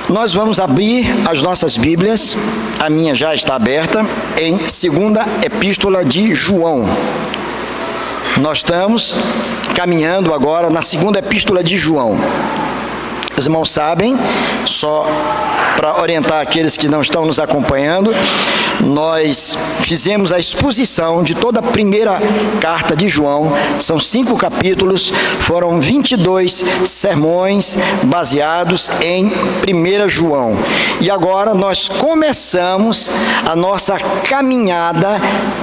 Nós vamos abrir as nossas Bíblias, a minha já está aberta, em segunda Epístola de João. Nós estamos caminhando agora na segunda Epístola de João. Os irmãos sabem, só para orientar aqueles que não estão nos acompanhando, nós fizemos a exposição de toda a primeira carta de João, são 5 capítulos, foram 22 sermões baseados em 1 João. E agora nós começamos a nossa caminhada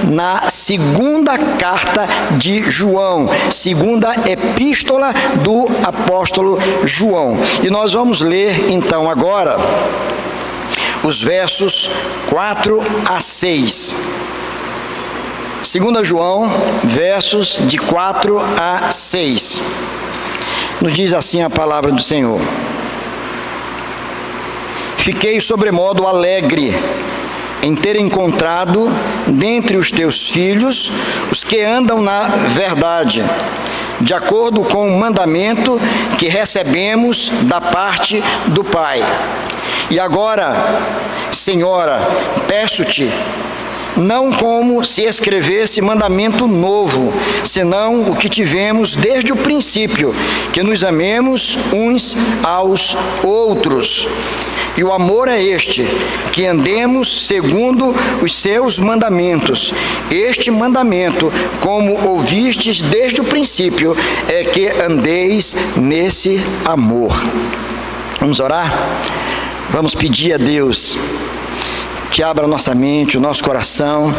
na segunda carta de João, segunda epístola do apóstolo João. E nós vamos ler então agora os versos 4 a 6. 2 João, versos de 4 a 6. Nos diz assim a palavra do Senhor: Fiquei sobremodo alegre em ter encontrado dentre os teus filhos os que andam na verdade, de acordo com o mandamento que recebemos da parte do Pai. E agora, Senhora, peço-te, não como se escrevesse mandamento novo, senão o que tivemos desde o princípio, que nos amemos uns aos outros. E o amor é este, que andemos segundo os seus mandamentos. Este mandamento, como ouvistes desde o princípio, é que andeis nesse amor. Vamos orar? Vamos pedir a Deus que abra nossa mente, o nosso coração.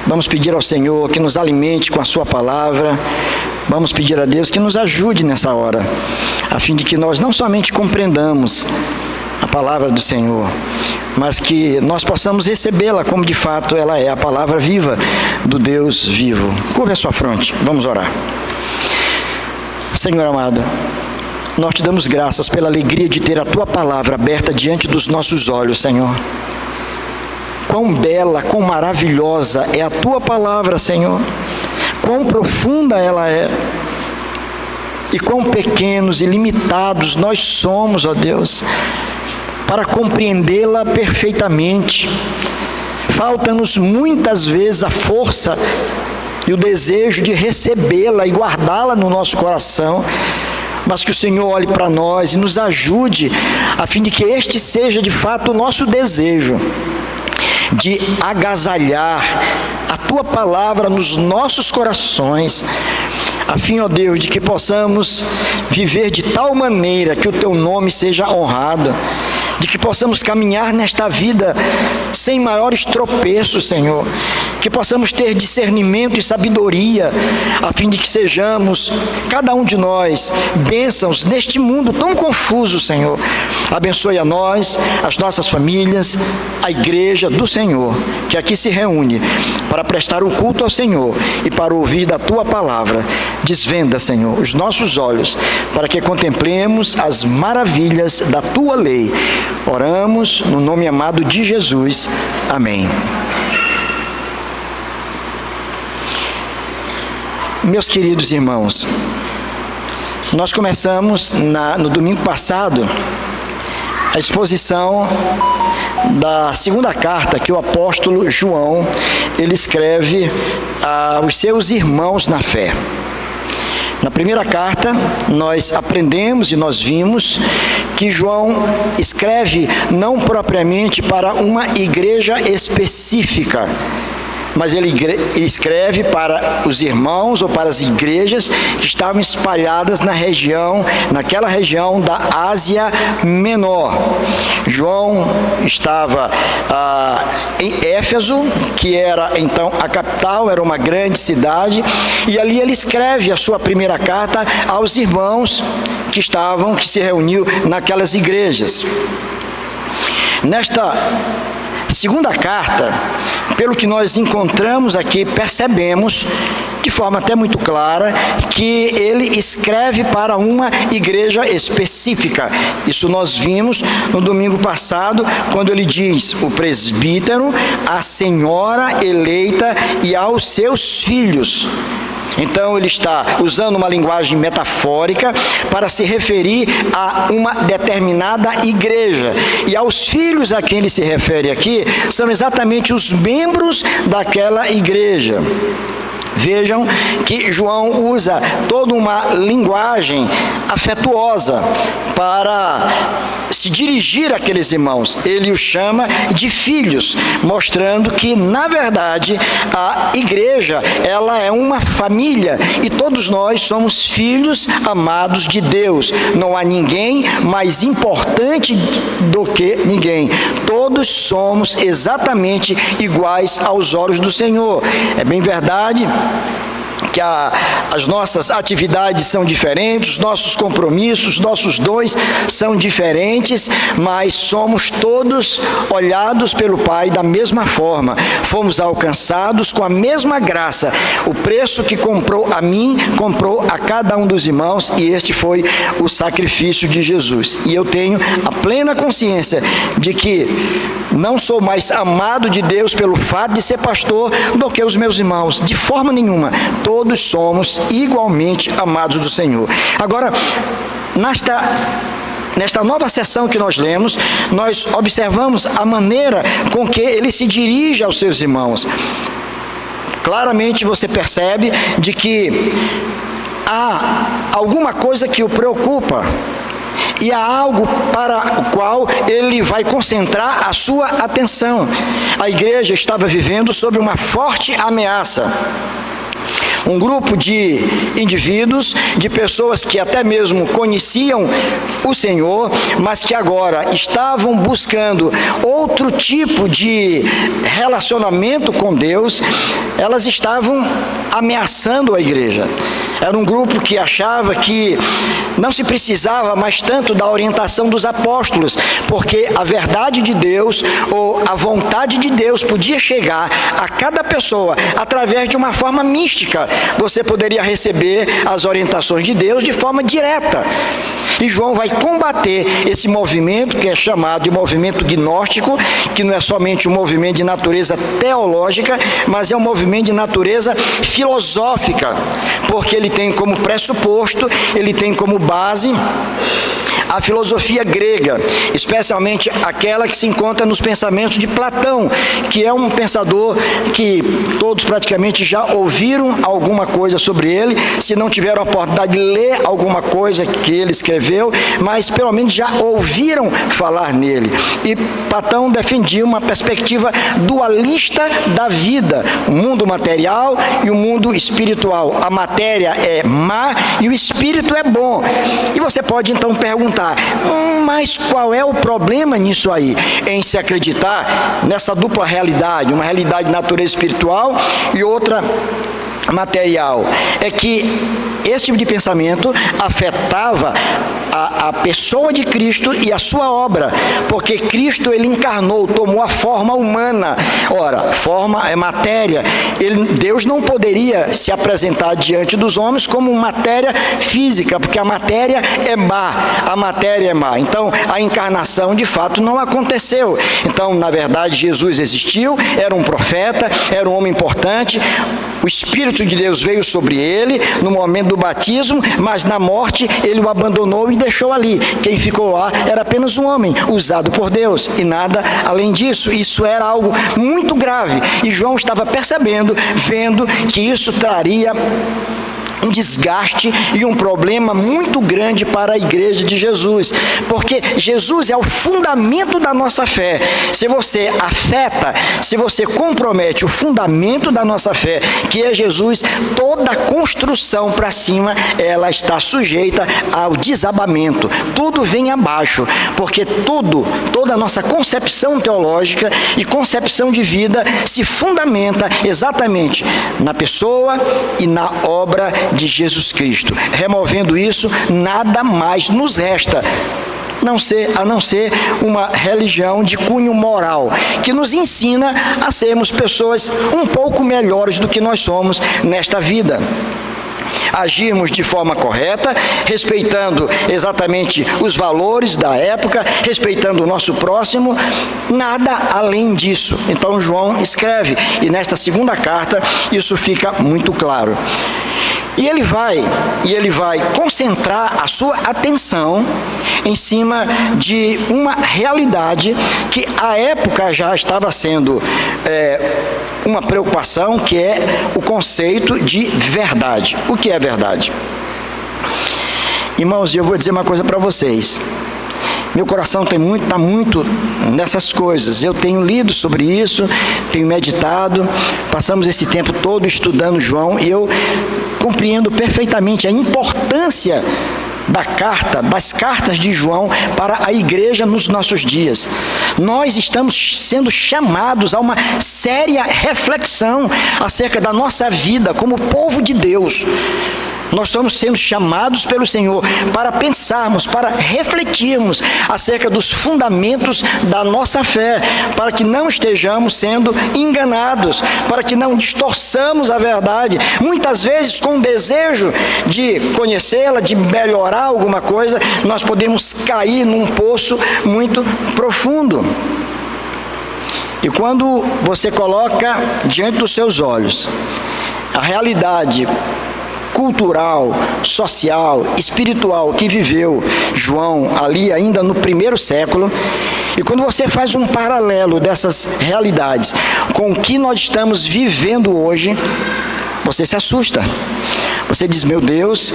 Vamos pedir ao Senhor que nos alimente com a sua palavra. Vamos pedir a Deus que nos ajude nessa hora, a fim de que nós não somente compreendamos a palavra do Senhor, mas que nós possamos recebê-la como de fato ela é, a palavra viva do Deus vivo. Curva a sua fronte, vamos orar. Senhor amado, nós te damos graças pela alegria de ter a tua palavra aberta diante dos nossos olhos, Senhor. Quão bela, quão maravilhosa é a tua palavra, Senhor. Quão profunda ela é. E quão pequenos e limitados nós somos, ó Deus, para compreendê-la perfeitamente. Falta-nos muitas vezes a força e o desejo de recebê-la e guardá-la no nosso coração, mas que o Senhor olhe para nós e nos ajude, a fim de que este seja de fato o nosso desejo, de agasalhar a tua palavra nos nossos corações, a fim, ó Deus, de que possamos viver de tal maneira que o teu nome seja honrado, de que possamos caminhar nesta vida sem maiores tropeços, Senhor, que possamos ter discernimento e sabedoria, a fim de que sejamos, cada um de nós, bênçãos neste mundo tão confuso, Senhor. Abençoe a nós, as nossas famílias, a igreja do Senhor, que aqui se reúne para prestar um culto ao Senhor e para ouvir da tua palavra. Desvenda, Senhor, os nossos olhos, para que contemplemos as maravilhas da tua lei. Oramos no nome amado de Jesus. Amém. Meus queridos irmãos, nós começamos no domingo passado a exposição da segunda carta que o apóstolo João ele escreve aos seus irmãos na fé. Na primeira carta, nós aprendemos e nós vimos que João escreve não propriamente para uma igreja específica, mas ele escreve para os irmãos ou para as igrejas que estavam espalhadas naquela região da Ásia Menor. João estava em Éfeso, que era então a capital, era uma grande cidade, e ali ele escreve a sua primeira carta aos irmãos que se reuniam naquelas igrejas. Nesta segunda carta, pelo que nós encontramos aqui, percebemos, de forma até muito clara, que ele escreve para uma igreja específica. Isso nós vimos no domingo passado, quando ele diz: o presbítero, a senhora eleita e aos seus filhos. Então ele está usando uma linguagem metafórica para se referir a uma determinada igreja. E aos filhos a quem ele se refere aqui são exatamente os membros daquela igreja. Vejam que João usa toda uma linguagem afetuosa para se dirigir àqueles irmãos. Ele os chama de filhos, mostrando que, na verdade, a igreja, ela é uma família e todos nós somos filhos amados de Deus. Não há ninguém mais importante do que ninguém. Todos somos exatamente iguais aos olhos do Senhor. É bem verdade que as nossas atividades são diferentes, os nossos compromissos, nossos dons são diferentes, mas somos todos olhados pelo Pai da mesma forma. Fomos alcançados com a mesma graça. O preço que comprou a mim, comprou a cada um dos irmãos, e este foi o sacrifício de Jesus. E eu tenho a plena consciência de que não sou mais amado de Deus pelo fato de ser pastor do que os meus irmãos, de forma nenhuma. Todos somos igualmente amados do Senhor. Agora, nesta nova sessão que nós lemos, nós observamos a maneira com que ele se dirige aos seus irmãos. Claramente você percebe de que há alguma coisa que o preocupa. E há algo para o qual ele vai concentrar a sua atenção. A igreja estava vivendo sob uma forte ameaça. Um grupo de indivíduos, de pessoas que até mesmo conheciam o Senhor, mas que agora estavam buscando outro tipo de relacionamento com Deus, elas estavam ameaçando a igreja. Era um grupo que achava que não se precisava mais tanto da orientação dos apóstolos, porque a verdade de Deus ou a vontade de Deus podia chegar a cada pessoa através de uma forma mística. Você poderia receber as orientações de Deus de forma direta. E João vai combater esse movimento que é chamado de movimento gnóstico, que não é somente um movimento de natureza teológica, mas é um movimento de natureza filosófica, porque ele tem como pressuposto, ele tem como base a filosofia grega, especialmente aquela que se encontra nos pensamentos de Platão, que é um pensador que todos praticamente já ouviram alguma coisa sobre ele, se não tiveram a oportunidade de ler alguma coisa que ele escreveu, mas pelo menos já ouviram falar nele. E Platão defendia uma perspectiva dualista da vida, o mundo material e o mundo espiritual. A matéria é má e o espírito é bom. E você pode então perguntar, mas qual é o problema nisso aí? Em se acreditar nessa dupla realidade, uma realidade de natureza espiritual e outra material. É que esse tipo de pensamento afetava a pessoa de Cristo e a sua obra, porque Cristo, ele encarnou, tomou a forma humana. Ora, forma é matéria. Deus não poderia se apresentar diante dos homens como matéria física, porque a matéria é má, Então, a encarnação, de fato, não aconteceu. Então, na verdade, Jesus existiu, era um profeta, era um homem importante, o Espírito de Deus veio sobre ele no momento do batismo, mas na morte ele o abandonou e deixou ali. Quem ficou lá era apenas um homem usado por Deus e nada além disso. Isso era algo muito grave e João estava percebendo, vendo que isso traria um desgaste e um problema muito grande para a igreja de Jesus, porque Jesus é o fundamento da nossa fé. Se você afeta, se você compromete o fundamento da nossa fé, que é Jesus, toda a construção para cima, ela está sujeita ao desabamento, tudo vem abaixo, porque toda a nossa concepção teológica e concepção de vida se fundamenta exatamente na pessoa e na obra de Jesus Cristo. Removendo isso, nada mais nos resta a não ser uma religião de cunho moral, que nos ensina a sermos pessoas um pouco melhores do que nós somos nesta vida. Agirmos de forma correta, respeitando exatamente os valores da época, respeitando o nosso próximo, nada além disso. Então João escreve, e nesta segunda carta isso fica muito claro. E ele vai concentrar a sua atenção em cima de uma realidade que à época já estava sendo uma preocupação, que é o conceito de verdade. O que é verdade? Irmãos, eu vou dizer uma coisa para vocês. Meu coração está muito nessas coisas. Eu tenho lido sobre isso, tenho meditado, passamos esse tempo todo estudando João, e eu compreendo perfeitamente a importância das cartas de João para a igreja nos nossos dias. Nós estamos sendo chamados a uma séria reflexão acerca da nossa vida como povo de Deus. Nós estamos sendo chamados pelo Senhor para pensarmos, para refletirmos acerca dos fundamentos da nossa fé, para que não estejamos sendo enganados, para que não distorçamos a verdade, muitas vezes com o desejo de conhecê-la, de melhorar alguma coisa, nós podemos cair num poço muito profundo. E quando você coloca diante dos seus olhos a realidade cultural, social, espiritual que viveu João ali ainda no primeiro século, e quando você faz um paralelo dessas realidades com o que nós estamos vivendo hoje, você se assusta. Você diz: meu Deus,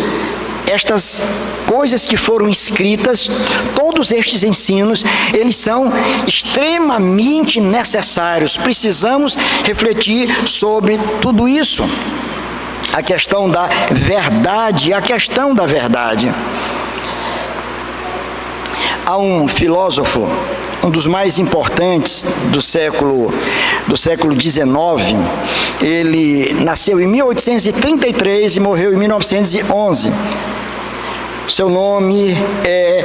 estas coisas que foram escritas, todos estes ensinos, eles são extremamente necessários. Precisamos refletir sobre tudo isso. A questão da verdade, Há um filósofo, um dos mais importantes do século XIX, ele nasceu em 1833 e morreu em 1911. Seu nome é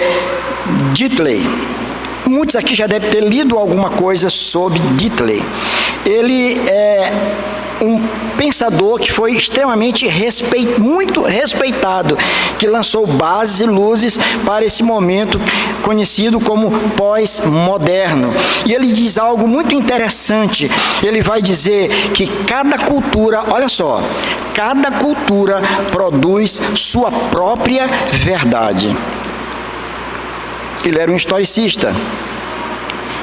Diddley. Muitos aqui já devem ter lido alguma coisa sobre Diddley. Ele é um pensador que foi extremamente muito respeitado, que lançou bases e luzes para esse momento conhecido como pós-moderno. E ele diz algo muito interessante. Ele vai dizer que cada cultura, olha só, cada cultura produz sua própria verdade. Ele era um historicista.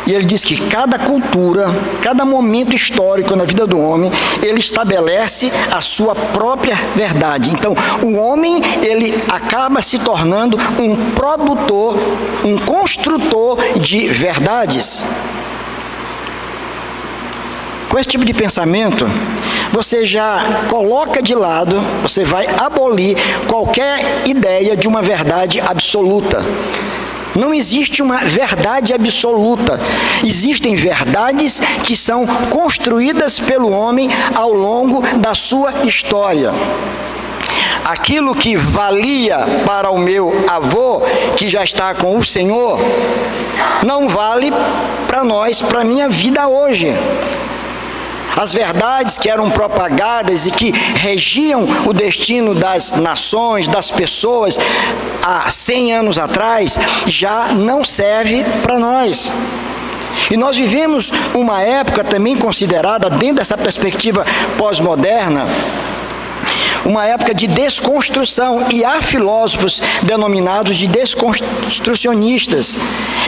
E ele diz que cada cultura, cada momento histórico na vida do homem, ele estabelece a sua própria verdade. Então, o homem, ele acaba se tornando um produtor, um construtor de verdades. Com esse tipo de pensamento, você já coloca de lado, você vai abolir qualquer ideia de uma verdade absoluta. Não existe uma verdade absoluta. Existem verdades que são construídas pelo homem ao longo da sua história. Aquilo que valia para o meu avô, que já está com o Senhor, não vale para nós, para a minha vida hoje. As verdades que eram propagadas e que regiam o destino das nações, das pessoas, há 100 anos atrás, já não serve para nós. E nós vivemos uma época também considerada, dentro dessa perspectiva pós-moderna, uma época de desconstrução, e há filósofos denominados de desconstrucionistas.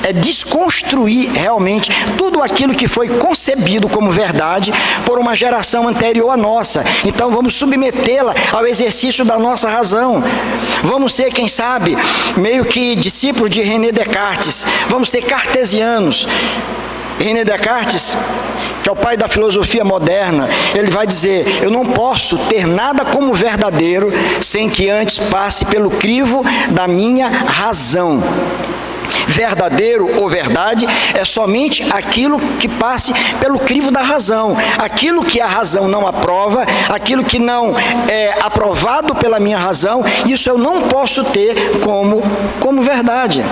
É desconstruir realmente tudo aquilo que foi concebido como verdade por uma geração anterior à nossa. Então vamos submetê-la ao exercício da nossa razão. Vamos ser, quem sabe, meio que discípulos de René Descartes. Vamos ser cartesianos. René Descartes, que é o pai da filosofia moderna, ele vai dizer: eu não posso ter nada como verdadeiro sem que antes passe pelo crivo da minha razão. Verdadeiro ou verdade é somente aquilo que passe pelo crivo da razão. Aquilo que a razão não aprova, aquilo que não é aprovado pela minha razão, isso eu não posso ter como verdade.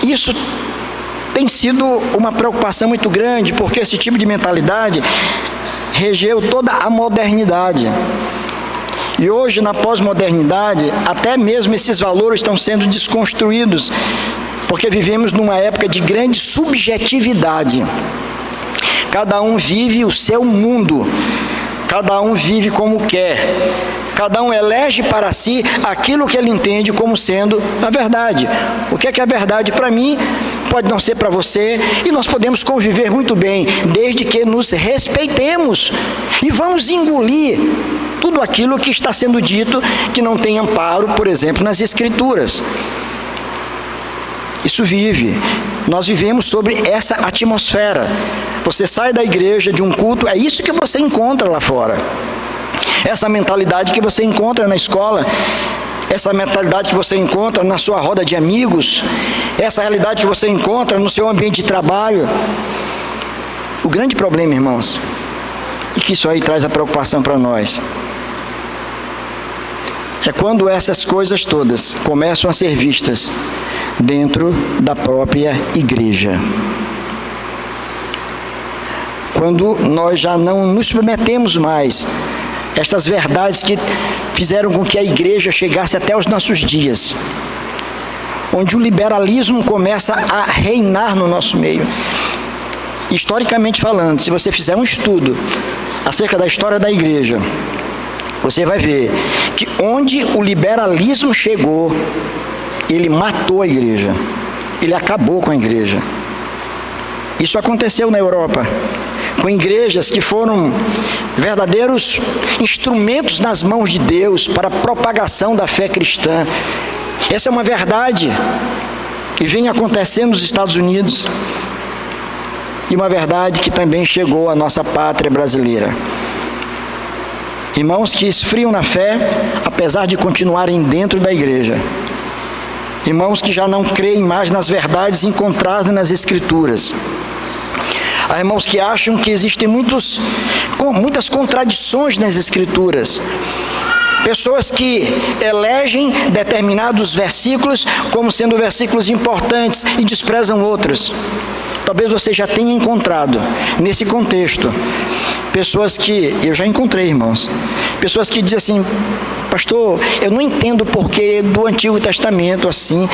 Isso tem sido uma preocupação muito grande, porque esse tipo de mentalidade regeu toda a modernidade. E hoje, na pós-modernidade, até mesmo esses valores estão sendo desconstruídos, porque vivemos numa época de grande subjetividade. Cada um vive o seu mundo. Cada um vive como quer. Cada um elege para si aquilo que ele entende como sendo a verdade. O que é a verdade para mim pode não ser para você, e nós podemos conviver muito bem, desde que nos respeitemos e vamos engolir tudo aquilo que está sendo dito que não tem amparo, por exemplo, nas Escrituras. Isso vive. Nós vivemos sobre essa atmosfera. Você sai da igreja, de um culto, é isso que você encontra lá fora. Essa mentalidade que você encontra na escola, essa mentalidade que você encontra na sua roda de amigos, essa realidade que você encontra no seu ambiente de trabalho. O grande problema, irmãos, e que isso aí traz a preocupação para nós, é quando essas coisas todas começam a ser vistas dentro da própria igreja. Quando nós já não nos submetemos mais estas verdades que fizeram com que a igreja chegasse até os nossos dias, onde o liberalismo começa a reinar no nosso meio. Historicamente falando, se você fizer um estudo acerca da história da igreja, você vai ver que onde o liberalismo chegou, ele matou a igreja, ele acabou com a igreja. Isso aconteceu na Europa, com igrejas que foram verdadeiros instrumentos nas mãos de Deus para a propagação da fé cristã. Essa é uma verdade que vem acontecendo nos Estados Unidos, e uma verdade que também chegou à nossa pátria brasileira. Irmãos que esfriam na fé, apesar de continuarem dentro da igreja. Irmãos que já não creem mais nas verdades encontradas nas Escrituras. Há irmãos que acham que existem muitas contradições nas Escrituras. Pessoas que elegem determinados versículos como sendo versículos importantes e desprezam outros. Talvez você já tenha encontrado, nesse contexto, pessoas que, eu já encontrei, irmãos, pessoas que dizem assim: pastor, eu não entendo o porquê do Antigo Testamento assim,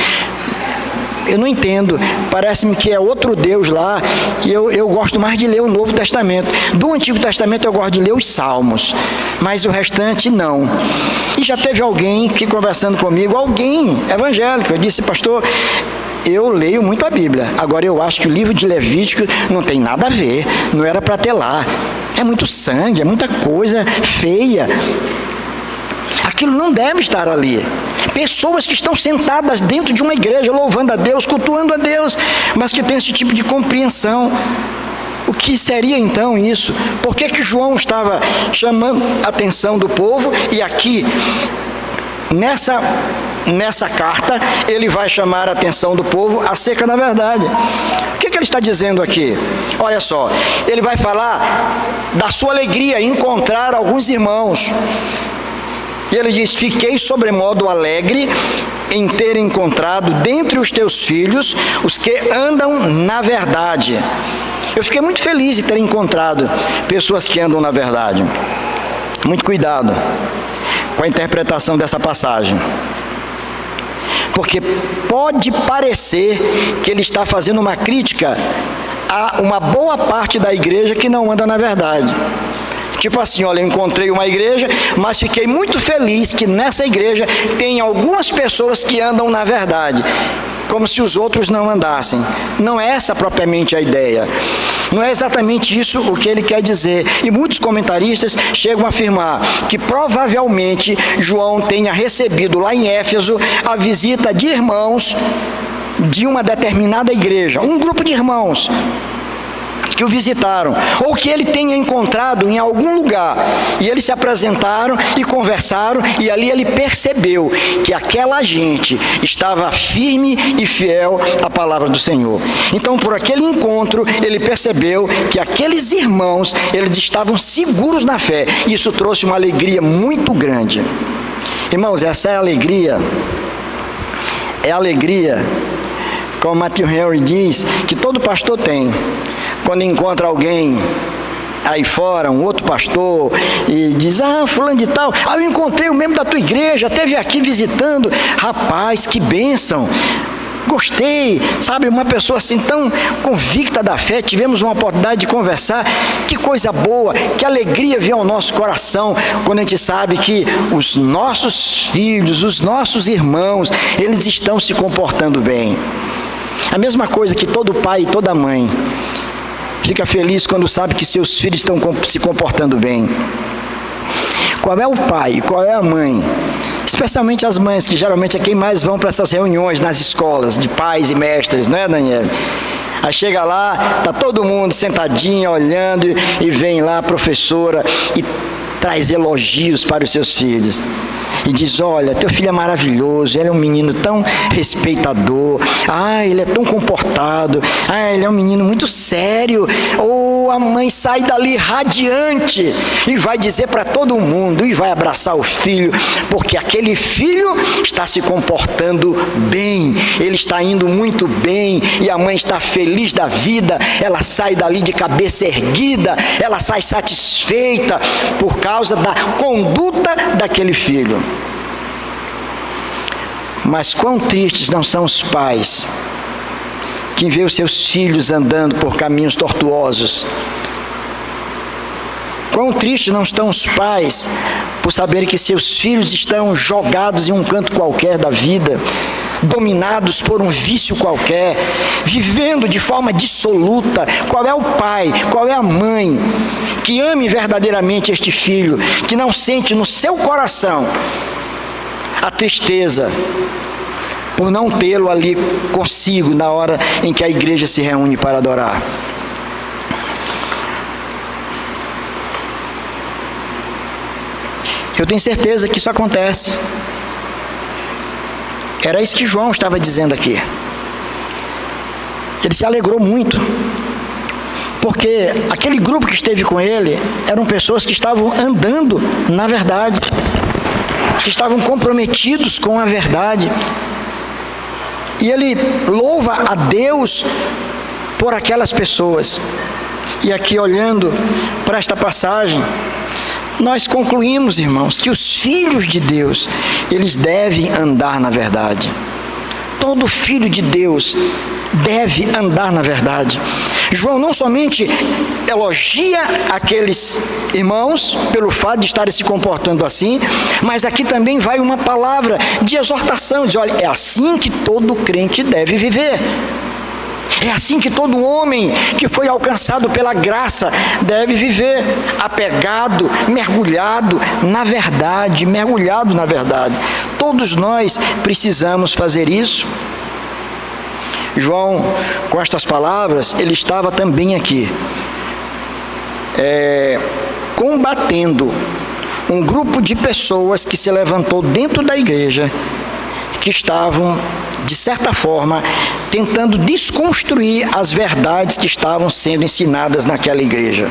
eu não entendo, parece-me que é outro Deus lá, e eu gosto mais de ler o Novo Testamento. Do Antigo Testamento eu gosto de ler os Salmos, mas o restante não. E já teve alguém que, conversando comigo, alguém evangélico, eu disse: pastor, eu leio muito a Bíblia, agora eu acho que o livro de Levítico não tem nada a ver, não era para ter lá, é muito sangue, é muita coisa feia, aquilo não deve estar ali. Pessoas que estão sentadas dentro de uma igreja, louvando a Deus, cultuando a Deus, mas que têm esse tipo de compreensão. O que seria então isso? Por que João estava chamando a atenção do povo, e aqui, nessa carta, ele vai chamar a atenção do povo acerca da verdade? O que ele está dizendo aqui? Olha só, ele vai falar da sua alegria em encontrar alguns irmãos. E ele diz: fiquei sobremodo alegre em ter encontrado dentre os teus filhos os que andam na verdade. Eu fiquei muito feliz em ter encontrado pessoas que andam na verdade. Muito cuidado com a interpretação dessa passagem, porque pode parecer que ele está fazendo uma crítica a uma boa parte da igreja que não anda na verdade. Tipo assim: olha, eu encontrei uma igreja, mas fiquei muito feliz que nessa igreja tem algumas pessoas que andam na verdade, como se os outros não andassem. Não é essa propriamente a ideia. Não é exatamente isso o que ele quer dizer. E muitos comentaristas chegam a afirmar que provavelmente João tenha recebido lá em Éfeso a visita de irmãos de uma determinada igreja, um grupo de irmãos que o visitaram, ou que ele tenha encontrado em algum lugar, e eles se apresentaram e conversaram, e ali ele percebeu que aquela gente estava firme e fiel à palavra do Senhor. Então, por aquele encontro, ele percebeu que aqueles irmãos, eles estavam seguros na fé, e isso trouxe uma alegria muito grande. Irmãos, essa é a alegria, como Matthew Henry diz, que todo pastor tem. Quando encontra alguém aí fora, um outro pastor, e diz: fulano de tal, eu encontrei o membro da tua igreja, esteve aqui visitando. Rapaz, que bênção! gostei, sabe, uma pessoa assim tão convicta da fé, tivemos uma oportunidade de conversar, que coisa boa, que alegria vir ao nosso coração, quando a gente sabe que os nossos filhos, os nossos irmãos, eles estão se comportando bem. A mesma coisa que todo pai e toda mãe fica feliz quando sabe que seus filhos estão se comportando bem. Qual é o pai, qual é a mãe? Especialmente as mães, que geralmente é quem mais vão para essas reuniões nas escolas de pais e mestres, não é, Daniel? Aí chega lá, está todo mundo sentadinho, olhando, e vem lá a professora e traz elogios para os seus filhos. E diz, olha, teu filho é maravilhoso, ele é um menino tão respeitador, ele é tão comportado, ele é um menino muito sério. Ou a mãe sai dali radiante e vai dizer para todo mundo, e vai abraçar o filho, porque aquele filho está se comportando bem, ele está indo muito bem, e a mãe está feliz da vida, ela sai dali de cabeça erguida, ela sai satisfeita por causa da conduta daquele filho. Mas quão tristes não são os pais que vê os seus filhos andando por caminhos tortuosos. Quão tristes não estão os pais por saberem que seus filhos estão jogados em um canto qualquer da vida, dominados por um vício qualquer, vivendo de forma dissoluta. Qual é o pai, qual é a mãe que ame verdadeiramente este filho, que não sente no seu coração a tristeza por não tê-lo ali consigo na hora em que a igreja se reúne para adorar? Eu tenho certeza que isso acontece. Era isso que João estava dizendo aqui. Ele se alegrou muito, porque aquele grupo que esteve com ele eram pessoas que estavam andando na verdade, que estavam comprometidos com a verdade. E ele louva a Deus por aquelas pessoas. E aqui, olhando para esta passagem, nós concluímos, irmãos, que os filhos de Deus, eles devem andar na verdade. Todo filho de Deus deve andar na verdade. João não somente elogia aqueles irmãos pelo fato de estarem se comportando assim, mas aqui também vai uma palavra de exortação, diz, olha, é assim que todo crente deve viver. É assim que todo homem que foi alcançado pela graça deve viver, apegado, mergulhado na verdade, mergulhado na verdade. Todos nós precisamos fazer isso. João, com estas palavras, ele estava também aqui, combatendo um grupo de pessoas que se levantou dentro da igreja, que estavam, de certa forma, tentando desconstruir as verdades que estavam sendo ensinadas naquela igreja.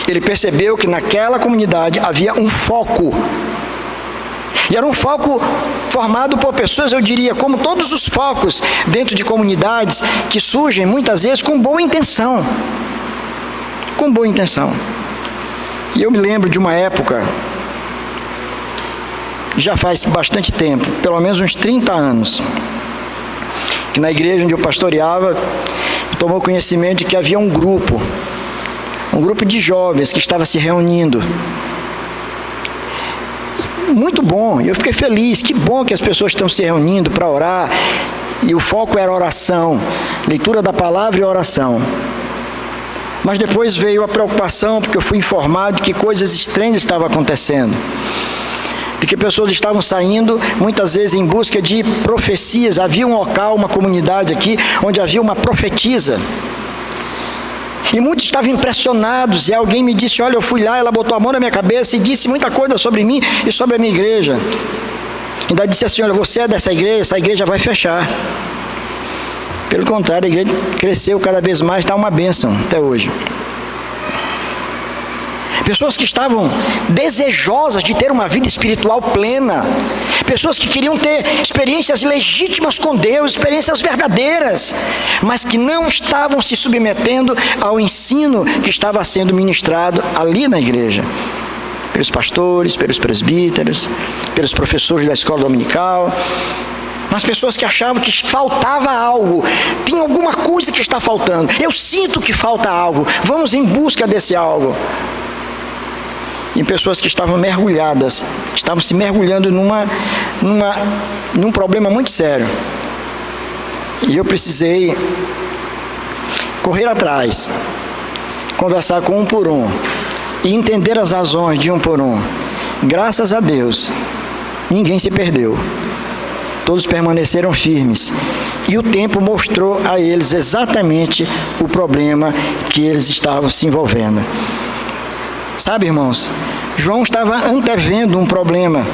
Ele percebeu que naquela comunidade havia um foco, e era um foco formado por pessoas, eu diria, como todos os focos dentro de comunidades, que surgem muitas vezes com boa intenção. Com boa intenção. E eu me lembro de uma época, já faz bastante tempo, pelo menos uns 30 anos, que na igreja onde eu pastoreava, tomou conhecimento de que havia um grupo de jovens que estava se reunindo. Muito bom, eu fiquei feliz, que bom que as pessoas estão se reunindo para orar, e o foco era oração, leitura da palavra e oração. Mas depois veio a preocupação, porque eu fui informado de que coisas estranhas estavam acontecendo, de que pessoas estavam saindo, muitas vezes em busca de profecias. Havia um local, uma comunidade aqui, onde havia uma profetisa, e muitos estavam impressionados, e alguém me disse, olha, eu fui lá, ela botou a mão na minha cabeça e disse muita coisa sobre mim e sobre a minha igreja. Ainda disse assim, olha, você é dessa igreja, essa igreja vai fechar. Pelo contrário, a igreja cresceu cada vez mais, está uma bênção até hoje. Pessoas que estavam desejosas de ter uma vida espiritual plena, pessoas que queriam ter experiências legítimas com Deus, experiências verdadeiras, mas que não estavam se submetendo ao ensino que estava sendo ministrado ali na igreja, pelos pastores, pelos presbíteros, pelos professores da escola dominical. Nas pessoas que achavam que faltava algo, tem alguma coisa que está faltando. Eu sinto que falta algo, vamos em busca desse algo. Em pessoas que estavam mergulhadas, estavam se mergulhando num problema muito sério. E eu precisei correr atrás, conversar com um por um e entender as razões de um por um. Graças a Deus, ninguém se perdeu. Todos permaneceram firmes. E o tempo mostrou a eles exatamente o problema que eles estavam se envolvendo. Sabe, irmãos, João estava antevendo um problema.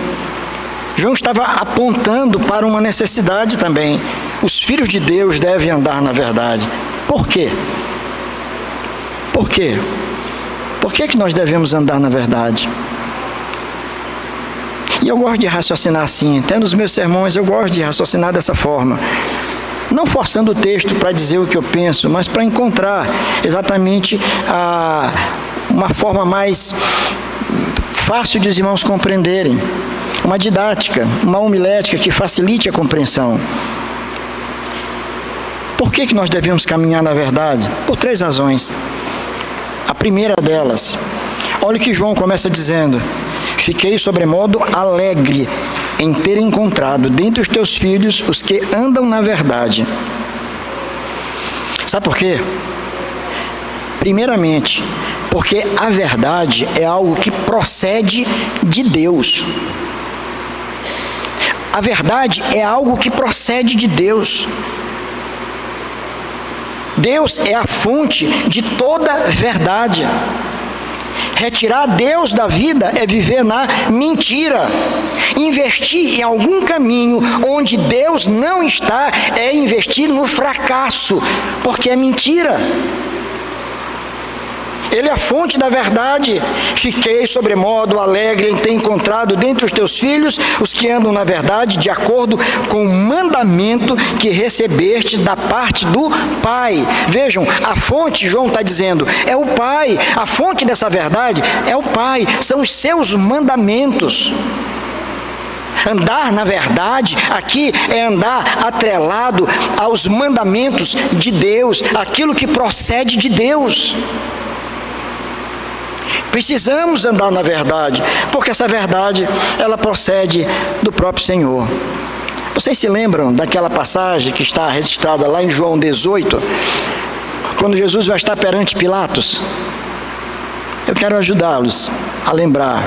João estava apontando para uma necessidade também. Os filhos de Deus devem andar na verdade. Por quê? Por quê? Por que nós devemos andar na verdade? E eu gosto de raciocinar assim. Até nos meus sermões eu gosto de raciocinar dessa forma. Não forçando o texto para dizer o que eu penso, mas para encontrar exatamente uma forma mais fácil de os irmãos compreenderem. Uma didática, uma homilética que facilite a compreensão. Por que nós devemos caminhar na verdade? Por 3 razões. A primeira delas, olha o que João começa dizendo: fiquei sobremodo alegre em ter encontrado dentre os teus filhos os que andam na verdade. Sabe por quê? Primeiramente, porque a verdade é algo que procede de Deus. A verdade é algo que procede de Deus. Deus é a fonte de toda verdade. Retirar Deus da vida é viver na mentira. Investir em algum caminho onde Deus não está é investir no fracasso, porque é mentira. Ele é a fonte da verdade. Fiquei sobremodo alegre em ter encontrado dentre os teus filhos os que andam na verdade, de acordo com o mandamento que recebeste da parte do Pai. Vejam, a fonte, João está dizendo, é o Pai. A fonte dessa verdade é o Pai, são os seus mandamentos. Andar na verdade aqui é andar atrelado aos mandamentos de Deus, aquilo que procede de Deus. Precisamos andar na verdade, porque essa verdade, ela procede do próprio Senhor. Vocês se lembram daquela passagem que está registrada lá em João 18, quando Jesus vai estar perante Pilatos? Eu quero ajudá-los a lembrar.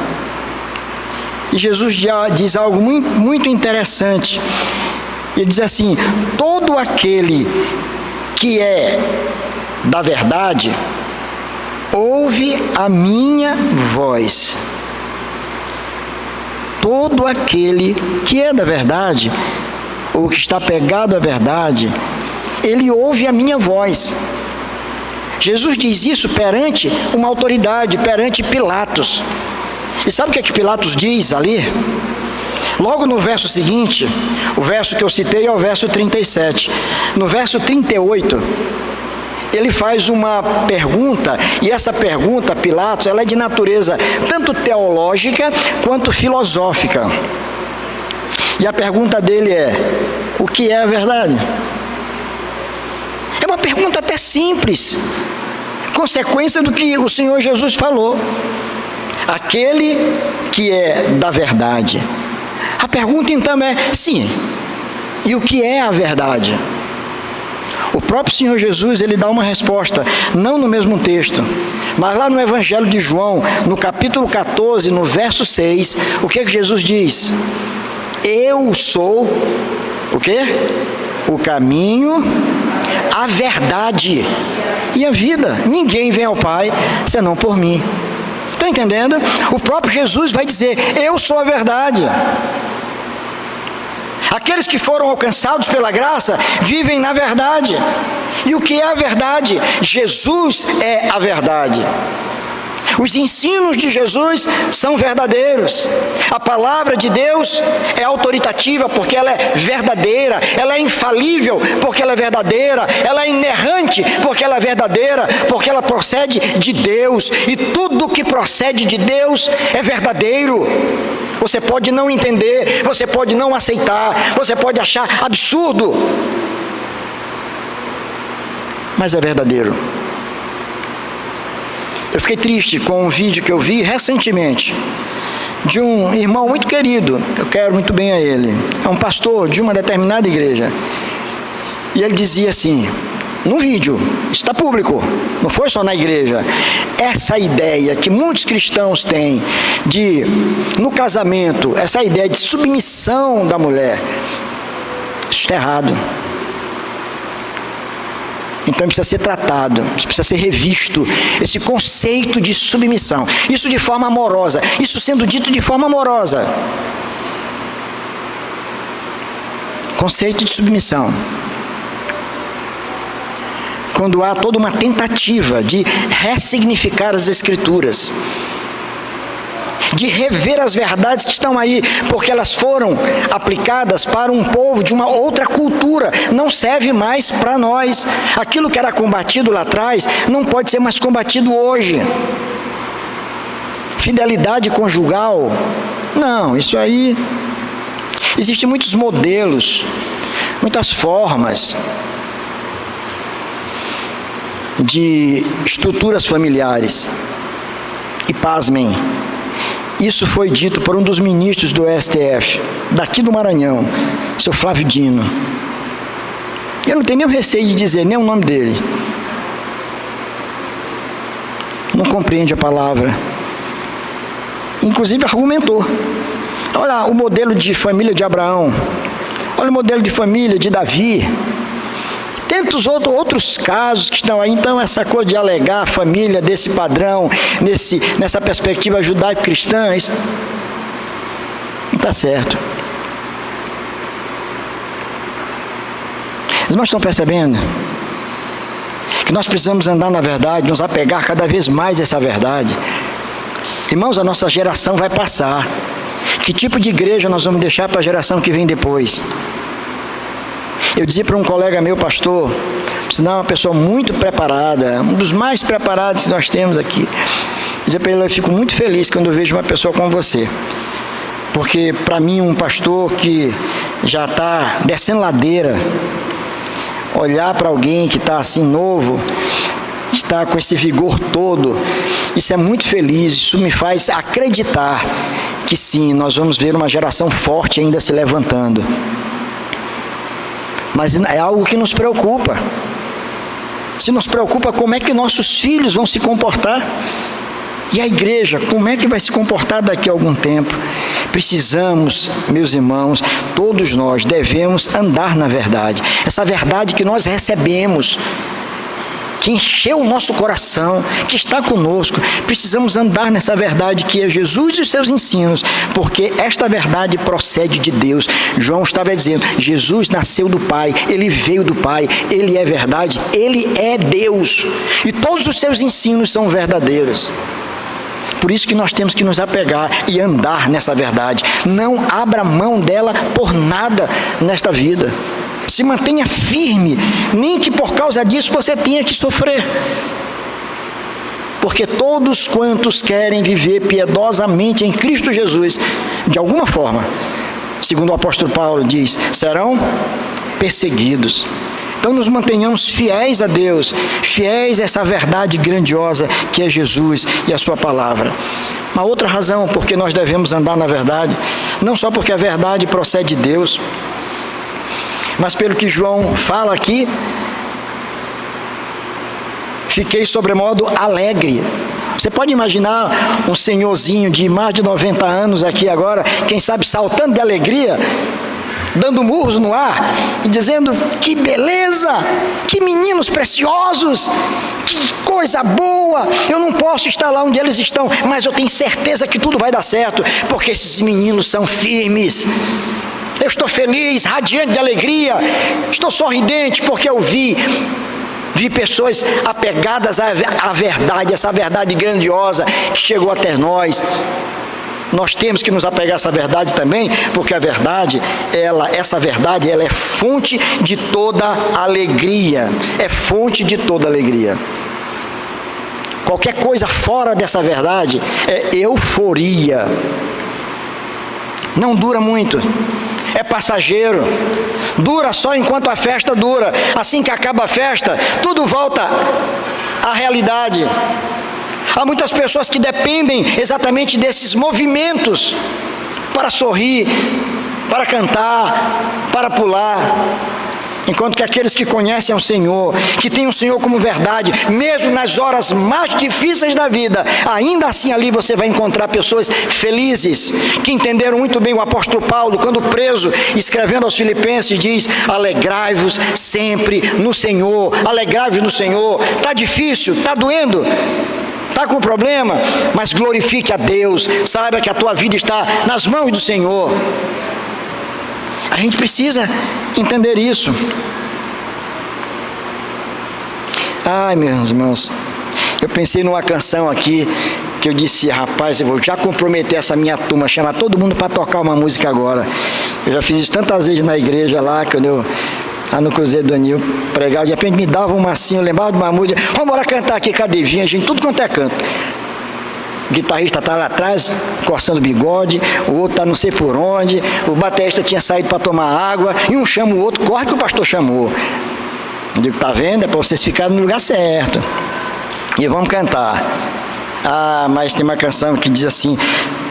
E Jesus diz algo muito, muito interessante. Ele diz assim: todo aquele que é da verdade ouve a minha voz. Todo aquele que é da verdade, ou que está pegado à verdade, ele ouve a minha voz. Jesus diz isso perante uma autoridade, perante Pilatos. E sabe o que é que Pilatos diz ali? Logo no verso seguinte, o verso que eu citei é o verso 37. No verso 38, ele faz uma pergunta, e essa pergunta, Pilatos, ela é de natureza tanto teológica quanto filosófica. E a pergunta dele é: o que é a verdade? É uma pergunta até simples, consequência do que o Senhor Jesus falou. Aquele que é da verdade. A pergunta então é: sim, e o que é a verdade? O próprio Senhor Jesus, ele dá uma resposta, não no mesmo texto, mas lá no Evangelho de João, no capítulo 14, no verso 6, o que Jesus diz? Eu sou, o quê? O caminho, a verdade e a vida. Ninguém vem ao Pai senão por mim. Está entendendo? O próprio Jesus vai dizer: eu sou a verdade. Aqueles que foram alcançados pela graça vivem na verdade. E o que é a verdade? Jesus é a verdade. Os ensinos de Jesus são verdadeiros. A palavra de Deus é autoritativa porque ela é verdadeira. Ela é infalível porque ela é verdadeira. Ela é inerrante porque ela é verdadeira, porque ela procede de Deus. E tudo que procede de Deus é verdadeiro. Você pode não entender, você pode não aceitar, você pode achar absurdo, mas é verdadeiro. Eu fiquei triste com um vídeo que eu vi recentemente de um irmão muito querido, eu quero muito bem a ele, é um pastor de uma determinada igreja, e ele dizia assim, num vídeo, está público, não foi só na igreja, essa ideia que muitos cristãos têm de, no casamento, essa ideia de submissão da mulher, isso está errado. Então precisa ser tratado, precisa ser revisto, esse conceito de submissão, isso de forma amorosa, isso sendo dito de forma amorosa. Conceito de submissão. Quando há toda uma tentativa de ressignificar as Escrituras, de rever as verdades que estão aí, porque elas foram aplicadas para um povo de uma outra cultura, não serve mais para nós. Aquilo que era combatido lá atrás, não pode ser mais combatido hoje. Fidelidade conjugal, não, isso aí, existem muitos modelos, muitas formas de estruturas familiares, e pasmem, isso foi dito por um dos ministros do STF, daqui do Maranhão, seu Flávio Dino. Eu não tenho nenhum receio de dizer nem o nome dele. Não compreende a palavra. Inclusive argumentou. Olha o modelo de família de Abraão. Olha o modelo de família de Davi. Tantos outros casos que estão aí. Então essa coisa de alegar a família desse padrão, nessa perspectiva judaico-cristã, isso não está certo. Os irmãos estão percebendo que nós precisamos andar na verdade, nos apegar cada vez mais a essa verdade. Irmãos, a nossa geração vai passar. Que tipo de igreja nós vamos deixar para a geração que vem depois? Eu dizia para um colega meu, pastor, senão é uma pessoa muito preparada, um dos mais preparados que nós temos aqui. Eu dizia para ele, eu fico muito feliz quando eu vejo uma pessoa como você. Porque para mim, um pastor que já está descendo ladeira, olhar para alguém que está assim novo, está com esse vigor todo, isso é muito feliz, isso me faz acreditar que sim, nós vamos ver uma geração forte ainda se levantando. Mas é algo que nos preocupa. Se nos preocupa, como é que nossos filhos vão se comportar? E a igreja, como é que vai se comportar daqui a algum tempo? Precisamos, meus irmãos, todos nós devemos andar na verdade. Essa verdade que nós recebemos, que encheu o nosso coração, que está conosco. Precisamos andar nessa verdade que é Jesus e os seus ensinos, porque esta verdade procede de Deus. João estava dizendo, Jesus nasceu do Pai, Ele veio do Pai, Ele é verdade, Ele é Deus, e todos os seus ensinos são verdadeiros. Por isso que nós temos que nos apegar e andar nessa verdade. Não abra mão dela por nada nesta vida. Se mantenha firme, nem que por causa disso você tenha que sofrer. Porque todos quantos querem viver piedosamente em Cristo Jesus, de alguma forma, segundo o apóstolo Paulo diz, serão perseguidos. Então nos mantenhamos fiéis a Deus, fiéis a essa verdade grandiosa que é Jesus e a sua palavra. Uma outra razão porque nós devemos andar na verdade, não só porque a verdade procede de Deus, mas pelo que João fala aqui, fiquei sobremodo alegre. Você pode imaginar um senhorzinho de mais de 90 anos aqui agora, quem sabe saltando de alegria, dando murros no ar e dizendo, que beleza, que meninos preciosos, que coisa boa, eu não posso estar lá onde eles estão, mas eu tenho certeza que tudo vai dar certo, porque esses meninos são firmes. Eu estou feliz, radiante de alegria, estou sorridente porque eu vi pessoas apegadas à verdade, essa verdade grandiosa que chegou até nós. Nós temos que nos apegar a essa verdade também, porque a verdade, essa verdade é fonte de toda alegria, é fonte de toda alegria. Qualquer coisa fora dessa verdade é euforia. não dura muito, é passageiro, dura só enquanto a festa dura. Assim que acaba a festa, tudo volta à realidade. Há muitas pessoas que dependem exatamente desses movimentos para sorrir, para cantar, para pular, enquanto que aqueles que conhecem o Senhor, que têm o Senhor como verdade, mesmo nas horas mais difíceis da vida, ainda assim ali você vai encontrar pessoas felizes, que entenderam muito bem o apóstolo Paulo, quando preso, escrevendo aos Filipenses, diz: alegrai-vos sempre no Senhor, alegrai-vos no Senhor. Está difícil, está doendo, está com problema, mas glorifique a Deus, saiba que a tua vida está nas mãos do Senhor. A gente precisa entender isso. Ai, meus irmãos, eu pensei numa canção aqui, que eu disse: rapaz, eu vou já comprometer essa minha turma, chamar todo mundo para tocar uma música agora. Eu já fiz isso tantas vezes na igreja lá, quando eu, lá no Cruzeiro do Anil, pregava, de repente me dava uma assim, eu lembrava de uma música: vamos embora cantar aqui, cadê? Vinha gente, tudo quanto é canto. O guitarrista está lá atrás, coçando o bigode, o outro está não sei por onde, o baterista tinha saído para tomar água, e um chama o outro, corre que o pastor chamou. Eu digo: está vendo? É para vocês ficarem no lugar certo. E vamos cantar. Ah, mas tem uma canção que diz assim: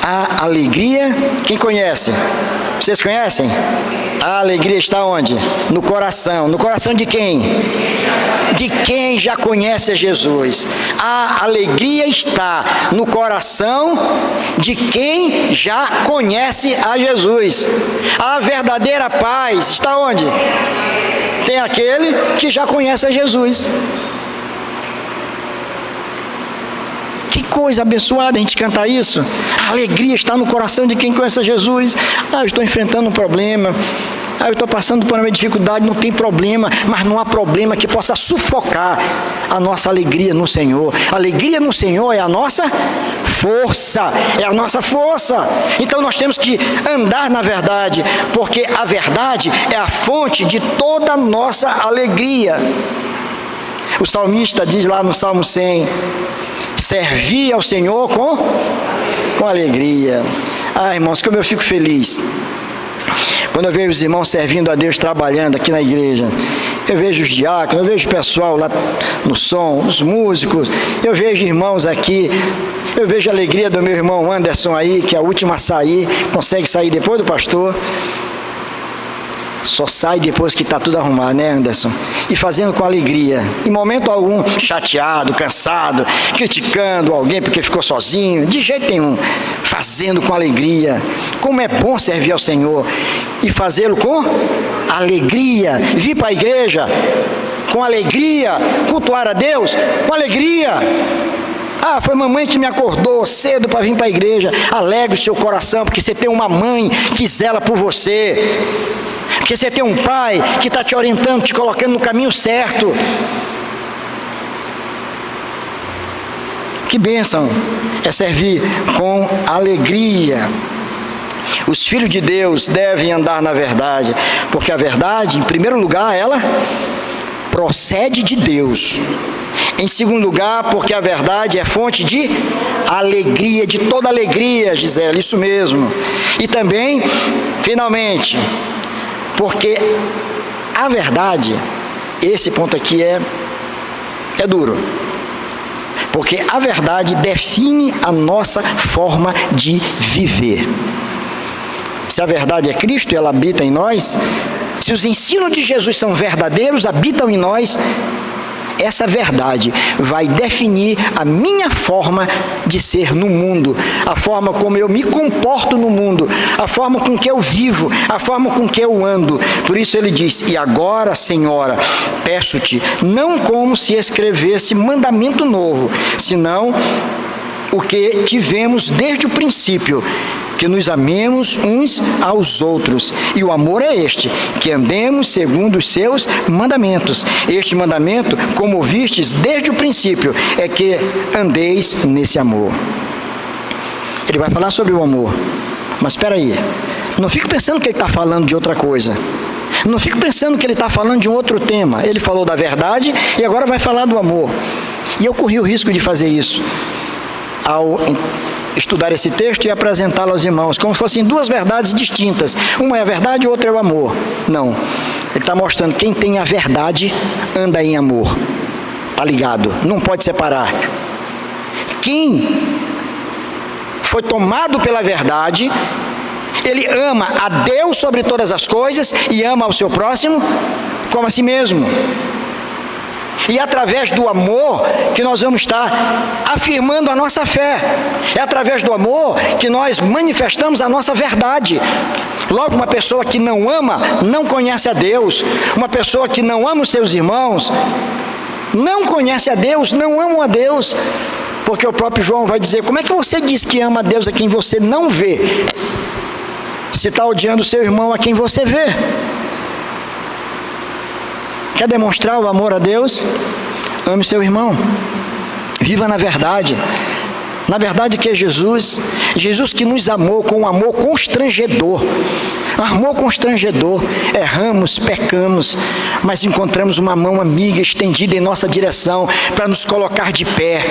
a alegria, quem conhece? Vocês conhecem? A alegria está onde? No coração. No coração de quem? De quem já conhece a Jesus. A alegria está no coração de quem já conhece a Jesus. A verdadeira paz está onde? Tem aquele que já conhece a Jesus. Que coisa abençoada a gente cantar isso. A alegria está no coração de quem conhece a Jesus. Ah, eu estou enfrentando um problema. Ah, eu estou passando por uma dificuldade. Não tem problema, mas não há problema que possa sufocar a nossa alegria no Senhor. A alegria no Senhor é a nossa força, é a nossa força. Então nós temos que andar na verdade, porque a verdade é a fonte de toda a nossa alegria. O salmista diz lá no Salmo 100: servir ao Senhor com alegria. Ah, irmãos, como eu fico feliz quando eu vejo os irmãos servindo a Deus, trabalhando aqui na igreja. Eu vejo os diáconos, eu vejo o pessoal lá no som, os músicos, eu vejo irmãos aqui, eu vejo a alegria do meu irmão Anderson aí, que é a última a sair, consegue sair depois do pastor. Só sai depois que está tudo arrumado, né, Anderson? E fazendo com alegria, em momento algum chateado, cansado, criticando alguém porque ficou sozinho, de jeito nenhum. Fazendo com alegria. Como é bom servir ao Senhor e fazê-lo com alegria. Vir para a igreja com alegria, cultuar a Deus com alegria. Ah, foi mamãe que me acordou cedo para vir para a igreja. Alegre o seu coração, porque você tem uma mãe que zela por você. Porque você tem um pai que está te orientando, te colocando no caminho certo. Que bênção é servir com alegria. Os filhos de Deus devem andar na verdade, porque a verdade, em primeiro lugar, ela procede de Deus. Em segundo lugar, porque a verdade é fonte de alegria, de toda alegria, Gisele, isso mesmo. E também, finalmente, porque a verdade, esse ponto aqui é duro, porque a verdade define a nossa forma de viver. Se a verdade é Cristo e ela habita em nós, se os ensinos de Jesus são verdadeiros, habitam em nós, essa verdade vai definir a minha forma de ser no mundo, a forma como eu me comporto no mundo, a forma com que eu vivo, a forma com que eu ando. Por isso ele diz: e agora, Senhora, peço-te, não como se escrevesse mandamento novo, senão o que tivemos desde o princípio, que nos amemos uns aos outros. E o amor é este, que andemos segundo os seus mandamentos. Este mandamento, como ouvistes desde o princípio, é que andeis nesse amor. Ele vai falar sobre o amor. Mas espera aí, não fique pensando que ele está falando de outra coisa. Não fique pensando que ele está falando de um outro tema. Ele falou da verdade e agora vai falar do amor. E eu corri o risco de fazer isso ao estudar esse texto e apresentá-lo aos irmãos, como se fossem duas verdades distintas. Uma é a verdade e outra é o amor. Não. Ele está mostrando que quem tem a verdade anda em amor. Está ligado? Não pode separar. Quem foi tomado pela verdade, ele ama a Deus sobre todas as coisas e ama ao seu próximo como a si mesmo. E é através do amor que nós vamos estar afirmando a nossa fé. É através do amor que nós manifestamos a nossa verdade. Logo, uma pessoa que não ama, não conhece a Deus. Uma pessoa que não ama os seus irmãos, não conhece a Deus, não ama a Deus. Porque o próprio João vai dizer: como é que você diz que ama a Deus a quem você não vê, se está odiando o seu irmão a quem você vê? Quer demonstrar o amor a Deus? Ame seu irmão. Viva na verdade. Na verdade que é Jesus. Jesus que nos amou com um amor constrangedor. Amor constrangedor. Erramos, pecamos, mas encontramos uma mão amiga estendida em nossa direção para nos colocar de pé,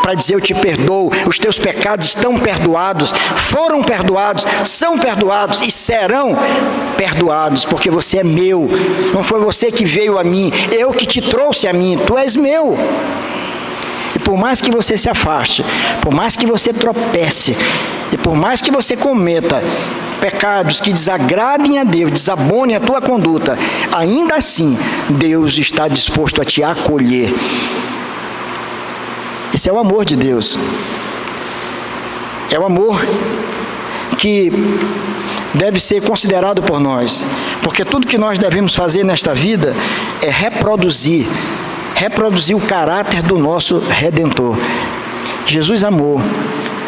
para dizer: eu te perdoo, os teus pecados estão perdoados, foram perdoados, são perdoados e serão perdoados, porque você é meu. Não foi você que veio a mim, eu que te trouxe a mim, tu és meu. E por mais que você se afaste, por mais que você tropece, e por mais que você cometa pecados que desagradem a Deus, desabonem a tua conduta, ainda assim, Deus está disposto a te acolher. Esse é o amor de Deus. É o amor que deve ser considerado por nós, porque tudo que nós devemos fazer nesta vida é reproduzir o caráter do nosso Redentor. Jesus amou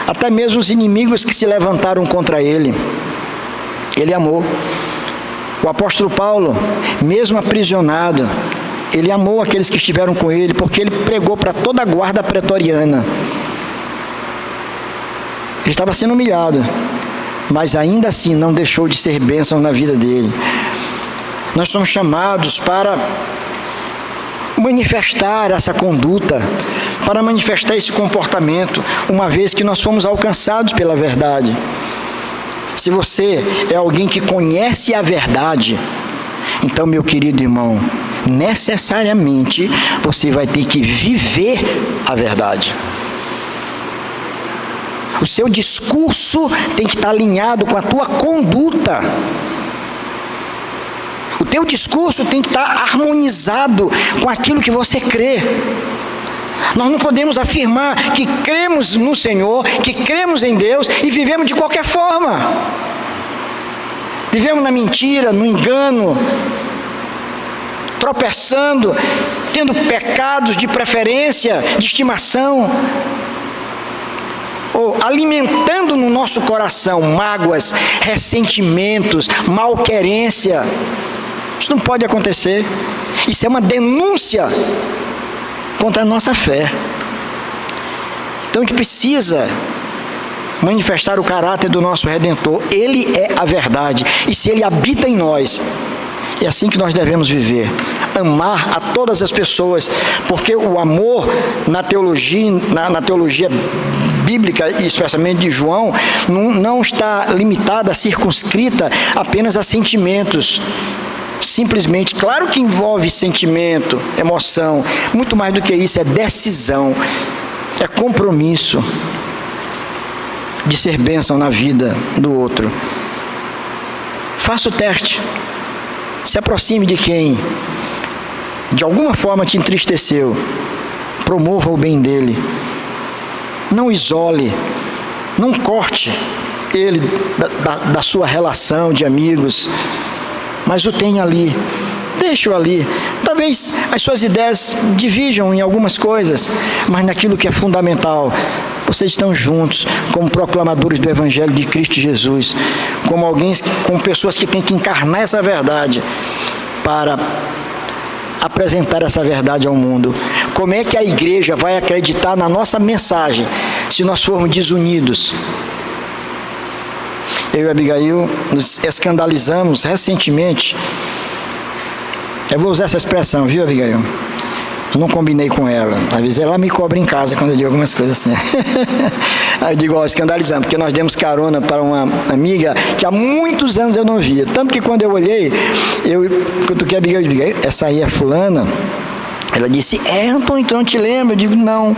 até mesmo os inimigos que se levantaram contra ele. Ele amou. O apóstolo Paulo, mesmo aprisionado, ele amou aqueles que estiveram com ele, porque ele pregou para toda a guarda pretoriana. Ele estava sendo humilhado, mas ainda assim não deixou de ser bênção na vida dele. Nós somos chamados para manifestar essa conduta, para manifestar esse comportamento, uma vez que nós fomos alcançados pela verdade. Se você é alguém que conhece a verdade, então, meu querido irmão, necessariamente você vai ter que viver a verdade. O seu discurso tem que estar alinhado com a tua conduta. O teu discurso tem que estar harmonizado com aquilo que você crê. Nós não podemos afirmar que cremos no Senhor, que cremos em Deus e vivemos de qualquer forma. Vivemos na mentira, no engano, tropeçando, tendo pecados de preferência, de estimação, ou alimentando no nosso coração mágoas, ressentimentos, malquerência. Isso não pode acontecer. Isso é uma denúncia contra a nossa fé. Então a gente precisa manifestar o caráter do nosso Redentor. Ele é a verdade, e se Ele habita em nós, é assim que nós devemos viver. Amar a todas as pessoas, porque o amor na teologia bíblica, e especialmente de João, não está limitada, circunscrita apenas a sentimentos. Simplesmente, claro que envolve sentimento, emoção, muito mais do que isso, é decisão, é compromisso de ser bênção na vida do outro. Faça o teste, se aproxime de quem de alguma forma te entristeceu, promova o bem dele, não isole, não corte ele da sua relação de amigos, mas o tenha ali, deixe-o ali. Talvez as suas ideias dividam em algumas coisas, mas naquilo que é fundamental, vocês estão juntos como proclamadores do Evangelho de Cristo Jesus, como pessoas que têm que encarnar essa verdade para apresentar essa verdade ao mundo. Como é que a igreja vai acreditar na nossa mensagem se nós formos desunidos? Eu e Abigail nos escandalizamos recentemente. Eu vou usar essa expressão, viu, Abigail? Eu não combinei com ela. Às vezes ela me cobra em casa quando eu digo algumas coisas assim. Aí eu digo, ó, escandalizando, porque nós demos carona para uma amiga que há muitos anos eu não via. Tanto que quando eu olhei, eu cutuquei a amiga, eu digo, essa aí é fulana? Ela disse, Antônio, então eu te lembro. Eu digo, não.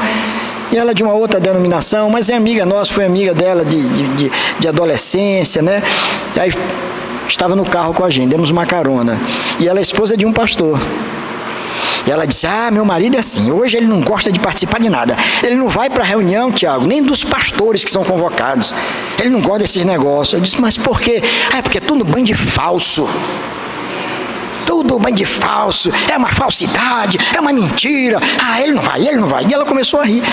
E ela é de uma outra denominação, mas é amiga nossa, foi amiga dela de adolescência, né? E aí estava no carro com a gente, demos uma carona. E ela é esposa de um pastor. E ela disse, meu marido é assim, hoje ele não gosta de participar de nada. Ele não vai para a reunião, Tiago, nem dos pastores que são convocados. Ele não gosta desses negócios. Eu disse, mas por quê? É porque é tudo bando de falso. Tudo bando de falso, é uma falsidade, é uma mentira. Ele não vai. E ela começou a rir.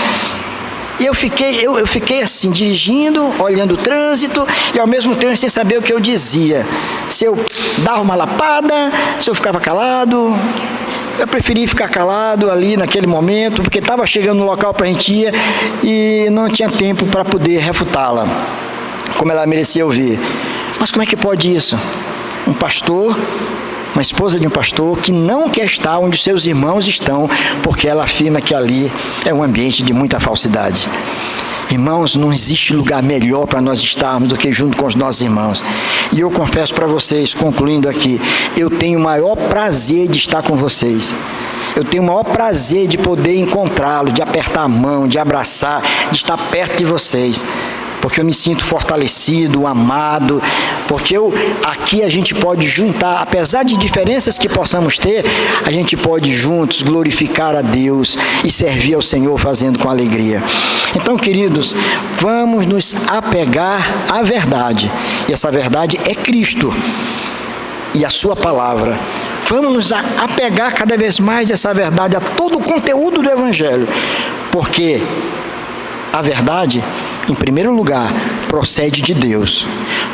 E eu fiquei assim, dirigindo, olhando o trânsito, e ao mesmo tempo sem saber o que eu dizia. Se eu dava uma lapada, se eu ficava calado. Eu preferi ficar calado ali naquele momento, porque estava chegando no local para a gente ir e não tinha tempo para poder refutá-la, como ela merecia ouvir. Mas como é que pode isso? Um pastor, uma esposa de um pastor, que não quer estar onde seus irmãos estão, porque ela afirma que ali é um ambiente de muita falsidade. Irmãos, não existe lugar melhor para nós estarmos do que junto com os nossos irmãos. E eu confesso para vocês, concluindo aqui, eu tenho o maior prazer de estar com vocês. Eu tenho o maior prazer de poder encontrá-los, de apertar a mão, de abraçar, de estar perto de vocês. Porque eu me sinto fortalecido, amado, porque aqui a gente pode juntar, apesar de diferenças que possamos ter, a gente pode juntos glorificar a Deus e servir ao Senhor fazendo com alegria. Então, queridos, vamos nos apegar à verdade, e essa verdade é Cristo e a sua palavra. Vamos nos apegar cada vez mais a essa verdade, a todo o conteúdo do Evangelho, porque a verdade, em primeiro lugar, procede de Deus,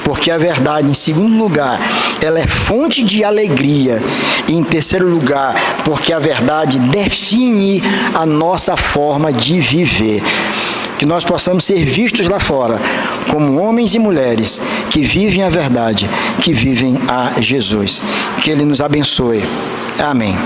porque a verdade, em segundo lugar, ela é fonte de alegria, e em terceiro lugar, porque a verdade define a nossa forma de viver. Que nós possamos ser vistos lá fora como homens e mulheres que vivem a verdade, que vivem a Jesus. Que Ele nos abençoe. Amém.